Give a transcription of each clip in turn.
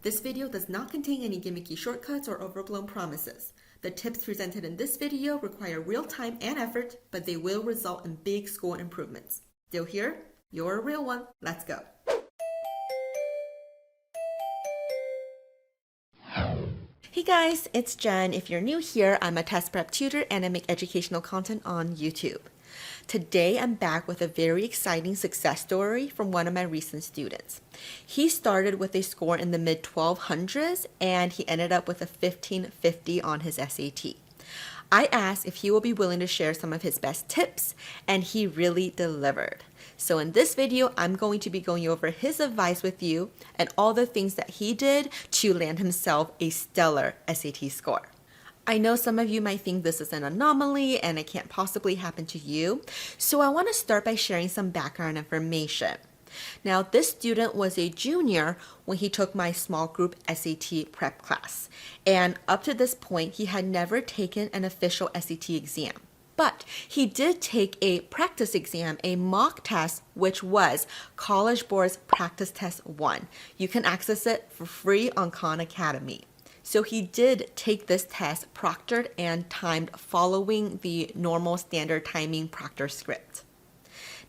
This video does not contain any gimmicky shortcuts or overblown promises. The tips presented in this video require real time and effort, but they will result in big score improvements. Still here? You're a real one. Let's go. Hey guys, it's Jen. If you're new here, I'm a test prep tutor and I make educational content on YouTube. Today, I'm back with a very exciting success story from one of my recent students. He started with a score in the mid 1200s and he ended up with a 1550 on his SAT. I asked if he will be willing to share some of his best tips, and he really delivered. So in this video, I'm going to be going over his advice with you and all the things that he did to land himself a stellar SAT score. I know some of you might think this is an anomaly and it can't possibly happen to you, so I want to start by sharing some background information. Now, this student was a junior when he took my small group SAT prep class, and up to this point, he had never taken an official SAT exam. But he did take a practice exam, a mock test, which was College Board's Practice Test 1. You can access it for free on Khan Academy. So he did take this test proctored and timed following the normal standard timing proctor script.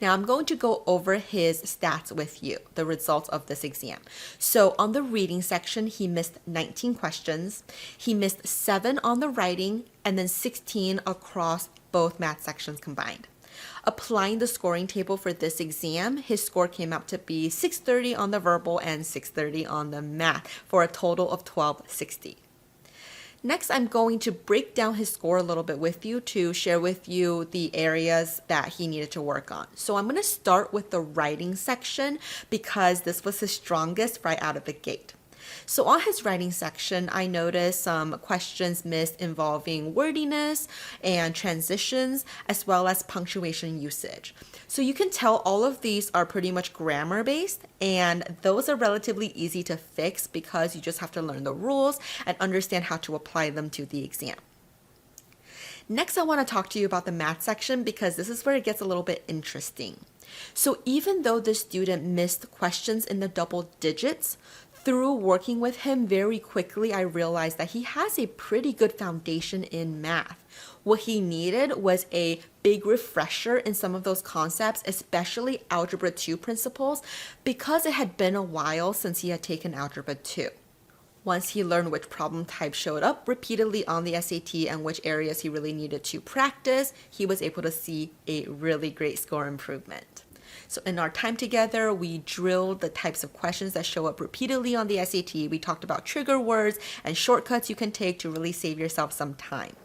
Now I'm going to go over his stats with you, the results of this exam. So on the reading section, he missed 19 questions. He missed 7 on the writing and then 16 across both math sections combined. Applying the scoring table for this exam, his score came out to be 630 on the verbal and 630 on the math for a total of 1260. Next, I'm going to break down his score a little bit with you to share with you the areas that he needed to work on. So I'm going to start with the writing section because this was his strongest right out of the gate. So on his writing section, I noticed some questions missed involving wordiness and transitions, as well as punctuation usage. So you can tell all of these are pretty much grammar based, and those are relatively easy to fix because you just have to learn the rules and understand how to apply them to the exam. Next, I want to talk to you about the math section because this is where it gets a little bit interesting. So even though the student missed questions in the double digits, through working with him very quickly, I realized that he has a pretty good foundation in math. What he needed was a big refresher in some of those concepts, especially Algebra 2 principles, because it had been a while since he had taken Algebra 2. Once he learned which problem type showed up repeatedly on the SAT and which areas he really needed to practice, he was able to see a really great score improvement. So in our time together, we drilled the types of questions that show up repeatedly on the SAT. We talked about trigger words and shortcuts you can take to really save yourself some time.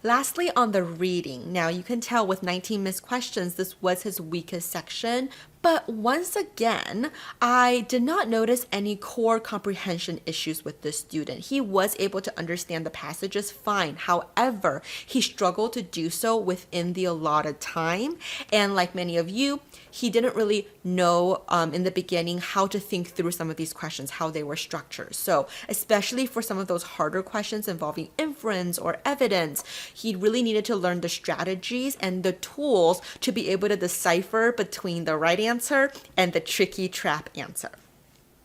Lastly, on the reading. Now you can tell with 19 missed questions, this was his weakest section. But once again, I did not notice any core comprehension issues with this student. He was able to understand the passages fine. However, he struggled to do so within the allotted time. And like many of you, he didn't really know in the beginning how to think through some of these questions, how they were structured. So especially for some of those harder questions involving inference or evidence, he really needed to learn the strategies and the tools to be able to decipher between the right answer and the tricky trap answer.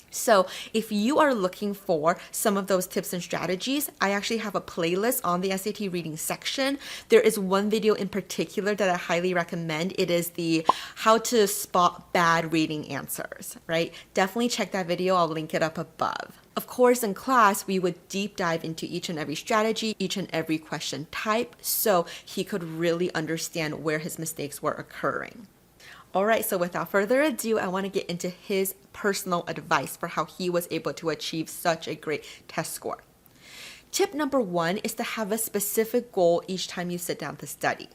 So if you are looking for some of those tips and strategies, I actually have a playlist on the SAT reading section. There is one video in particular that I highly recommend. It is the how to spot bad reading answers, right? Definitely check that video. I'll link it up above. Of course, in class, we would deep dive into each and every strategy, each and every question type, so he could really understand where his mistakes were occurring. All right, so without further ado, I want to get into his personal advice for how he was able to achieve such a great test score. Tip number 1 is to have a specific goal each time you sit down to study.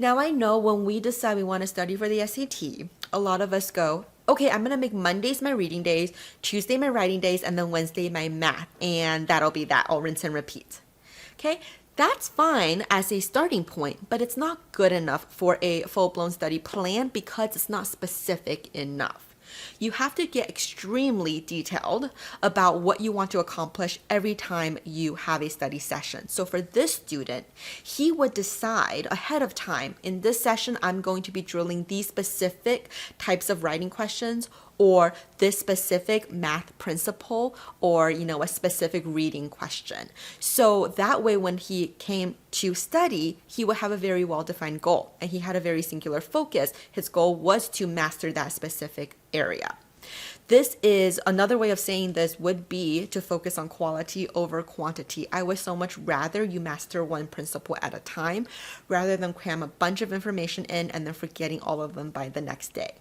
Now, I know when we decide we want to study for the SAT, a lot of us go, okay, I'm going to make Mondays my reading days, Tuesday my writing days, and then Wednesday my math, and that'll be that. I'll rinse and repeat. Okay? That's fine as a starting point, but it's not good enough for a full-blown study plan because it's not specific enough. You have to get extremely detailed about what you want to accomplish every time you have a study session. So for this student, he would decide ahead of time, in this session, I'm going to be drilling these specific types of writing questions, or this specific math principle, or a specific reading question. So that way when he came to study, he would have a very well-defined goal, and he had a very singular focus. His goal was to master that specific area. This is another way of saying this would be to focus on quality over quantity. I would so much rather you master one principle at a time rather than cram a bunch of information in and then forgetting all of them by the next day.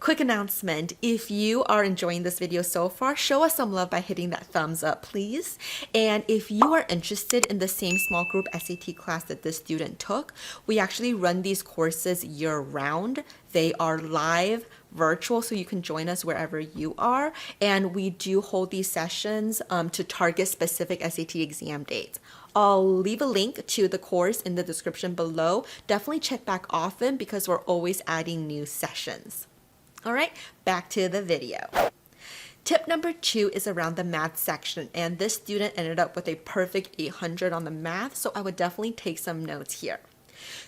Quick announcement, if you are enjoying this video so far, show us some love by hitting that thumbs up, please. And if you are interested in the same small group SAT class that this student took, we actually run these courses year-round. They are live, virtual, so you can join us wherever you are. And we do hold these sessions to target specific SAT exam dates. I'll leave a link to the course in the description below. Definitely check back often because we're always adding new sessions. All right, back to the video. Tip number 2 is around the math section, and this student ended up with a perfect 800 on the math, so I would definitely take some notes here.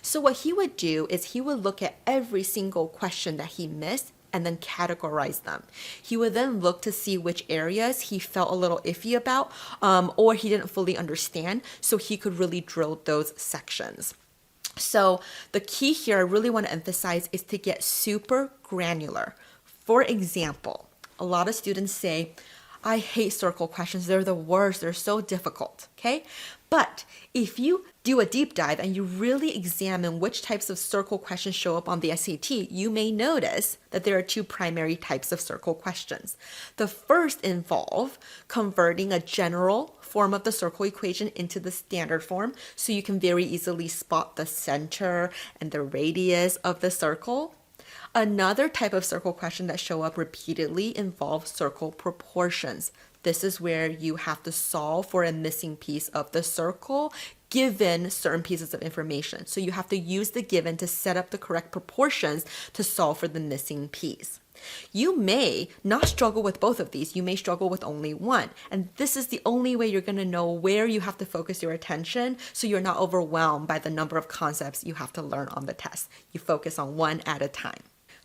So what he would do is he would look at every single question that he missed and then categorize them. He would then look to see which areas he felt a little iffy about or he didn't fully understand, so he could really drill those sections. So the key here I really want to emphasize is to get super granular. For example, a lot of students say, I hate circle questions. They're the worst. They're so difficult, okay? But if you do a deep dive and you really examine which types of circle questions show up on the SAT, you may notice that there are 2 primary types of circle questions. The first involve converting a general form of the circle equation into the standard form, so you can very easily spot the center and the radius of the circle. Another type of circle question that show up repeatedly involves circle proportions. This is where you have to solve for a missing piece of the circle given certain pieces of information. So you have to use the given to set up the correct proportions to solve for the missing piece. You may not struggle with both of these. You may struggle with only one. And this is the only way you're going to know where you have to focus your attention so you're not overwhelmed by the number of concepts you have to learn on the test. You focus on one at a time.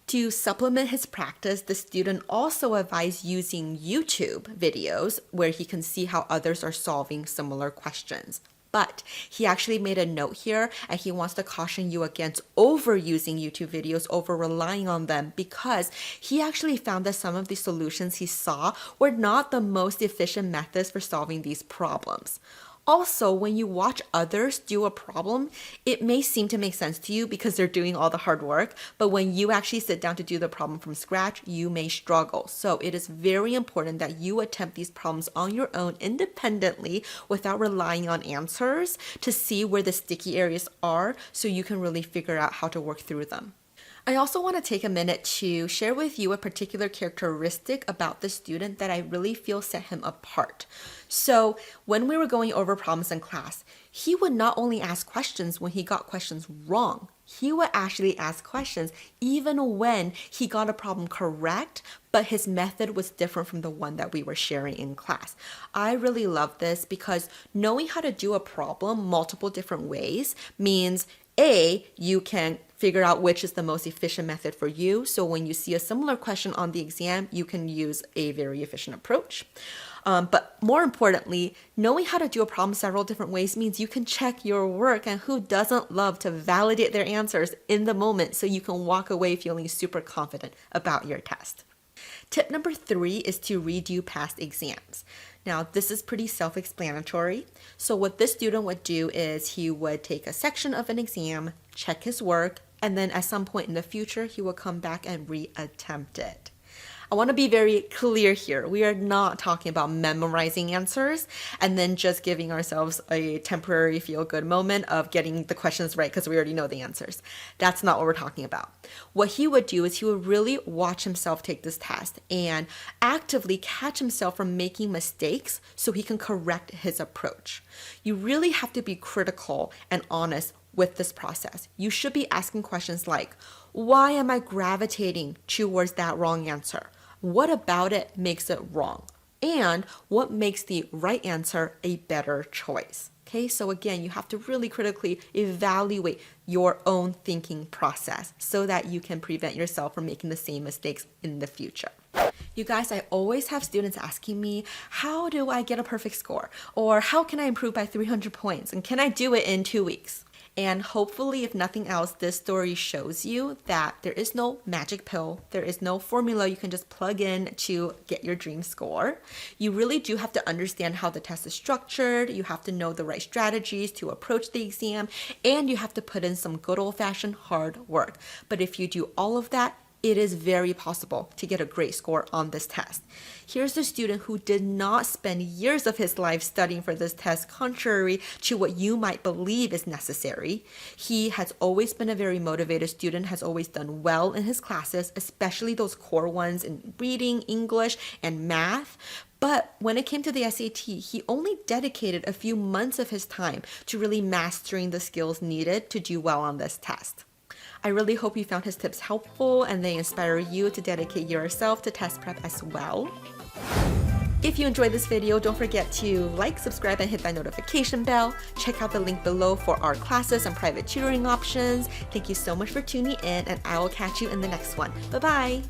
To supplement his practice, the student also advised using YouTube videos where he can see how others are solving similar questions. But he actually made a note here, and he wants to caution you against overusing YouTube videos, over relying on them, because he actually found that some of the solutions he saw were not the most efficient methods for solving these problems. Also, when you watch others do a problem, it may seem to make sense to you because they're doing all the hard work, but when you actually sit down to do the problem from scratch, you may struggle. So it is very important that you attempt these problems on your own independently without relying on answers to see where the sticky areas are so you can really figure out how to work through them. I also want to take a minute to share with you a particular characteristic about the student that I really feel set him apart. So when we were going over problems in class, he would not only ask questions when he got questions wrong, he would actually ask questions even when he got a problem correct, but his method was different from the one that we were sharing in class. I really love this because knowing how to do a problem multiple different ways means A, you can figure out which is the most efficient method for you. So when you see a similar question on the exam, you can use a very efficient approach. But more importantly, knowing how to do a problem several different ways means you can check your work, and who doesn't love to validate their answers in the moment so you can walk away feeling super confident about your test. Tip number 3 is to redo past exams. Now, this is pretty self-explanatory. So what this student would do is he would take a section of an exam, check his work, and then at some point in the future, he will come back and reattempt it. I want to be very clear here. We are not talking about memorizing answers and then just giving ourselves a temporary feel-good moment of getting the questions right because we already know the answers. That's not what we're talking about. What he would do is he would really watch himself take this test and actively catch himself from making mistakes so he can correct his approach. You really have to be critical and honest with this process. You should be asking questions like, why am I gravitating towards that wrong answer? What about it makes it wrong? And what makes the right answer a better choice? Okay, so again, you have to really critically evaluate your own thinking process so that you can prevent yourself from making the same mistakes in the future. You guys, I always have students asking me, how do I get a perfect score? Or how can I improve by 300 points? And can I do it in 2 weeks? And hopefully, if nothing else, this story shows you that there is no magic pill. There is no formula you can just plug in to get your dream score. You really do have to understand how the test is structured. You have to know the right strategies to approach the exam. And you have to put in some good old-fashioned hard work. But if you do all of that, it is very possible to get a great score on this test. Here's a student who did not spend years of his life studying for this test, contrary to what you might believe is necessary. He has always been a very motivated student, has always done well in his classes, especially those core ones in reading, English, and math. But when it came to the SAT, he only dedicated a few months of his time to really mastering the skills needed to do well on this test. I really hope you found his tips helpful and they inspire you to dedicate yourself to test prep as well. If you enjoyed this video, don't forget to like, subscribe, and hit that notification bell. Check out the link below for our classes and private tutoring options. Thank you so much for tuning in, and I will catch you in the next one. Bye-bye!